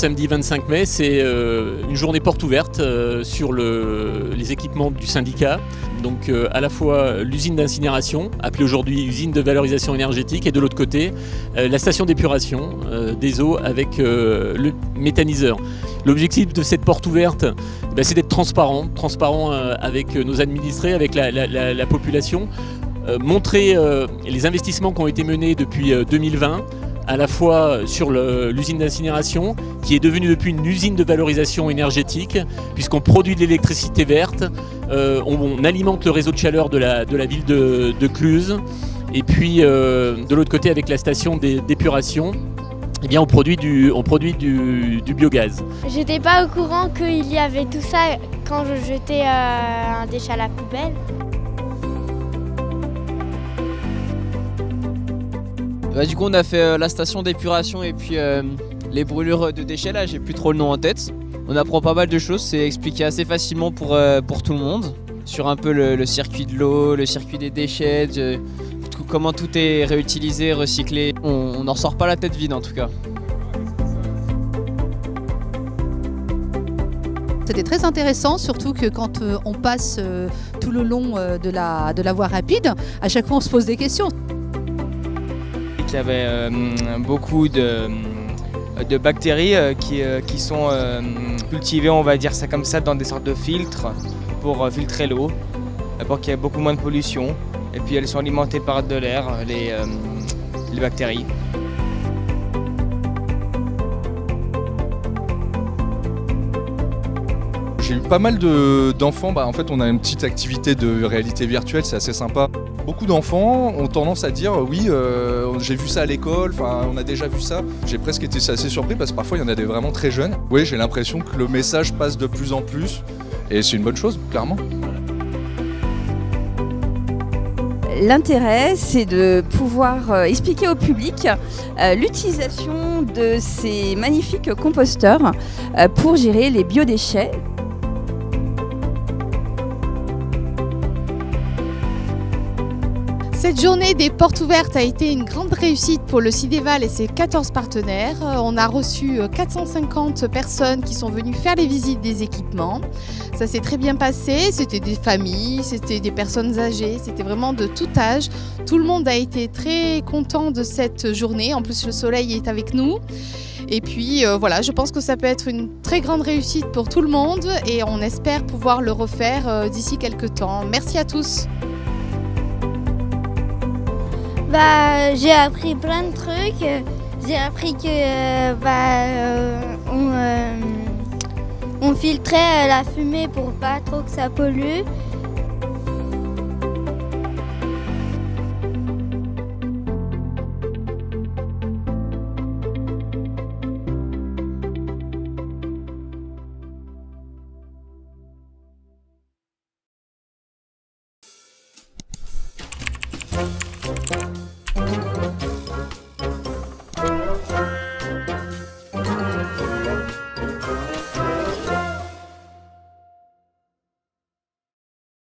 samedi 25 mai, c'est une journée porte ouverte sur les équipements du syndicat. Donc à la fois l'usine d'incinération, appelée aujourd'hui usine de valorisation énergétique, et de l'autre côté la station d'épuration des eaux avec le méthaniseur. L'objectif de cette porte ouverte, c'est d'être transparent avec nos administrés, avec la population, montrer les investissements qui ont été menés depuis 2020, à la fois sur l'usine d'incinération, qui est devenue depuis une usine de valorisation énergétique, puisqu'on produit de l'électricité verte, on alimente le réseau de chaleur de la ville de Cluses, et puis de l'autre côté avec la station d'épuration, on produit du biogaz. J'étais pas au courant qu'il y avait tout ça quand je jetais un déchet à la poubelle. Du coup on a fait la station d'épuration et puis les brûlures de déchets, là j'ai plus trop le nom en tête. On apprend pas mal de choses, c'est expliqué assez facilement pour tout le monde. Sur un peu le circuit de l'eau, le circuit des déchets, comment tout est réutilisé, recyclé. On n'en sort pas la tête vide en tout cas. C'était très intéressant, surtout que quand on passe tout le long de la voie rapide, à chaque fois on se pose des questions. Il y avait beaucoup de bactéries qui sont cultivées, on va dire ça comme ça, dans des sortes de filtres pour filtrer l'eau, pour qu'il y ait beaucoup moins de pollution. Et puis elles sont alimentées par de l'air, les bactéries. J'ai eu pas mal d'enfants, en fait on a une petite activité de réalité virtuelle, c'est assez sympa. Beaucoup d'enfants ont tendance à dire oui, j'ai vu ça à l'école, on a déjà vu ça. J'ai presque été assez surpris parce que parfois il y en a des vraiment très jeunes. Oui, j'ai l'impression que le message passe de plus en plus et c'est une bonne chose, clairement. L'intérêt, c'est de pouvoir expliquer au public l'utilisation de ces magnifiques composteurs pour gérer les biodéchets. Cette journée des portes ouvertes a été une grande réussite pour le Cidéval et ses 14 partenaires. On a reçu 450 personnes qui sont venues faire les visites des équipements. Ça s'est très bien passé, c'était des familles, c'était des personnes âgées, c'était vraiment de tout âge. Tout le monde a été très content de cette journée, en plus le soleil est avec nous. Et puis voilà, je pense que ça peut être une très grande réussite pour tout le monde et on espère pouvoir le refaire d'ici quelques temps. Merci à tous. J'ai appris plein de trucs. J'ai appris que on filtrait la fumée pour pas trop que ça pollue.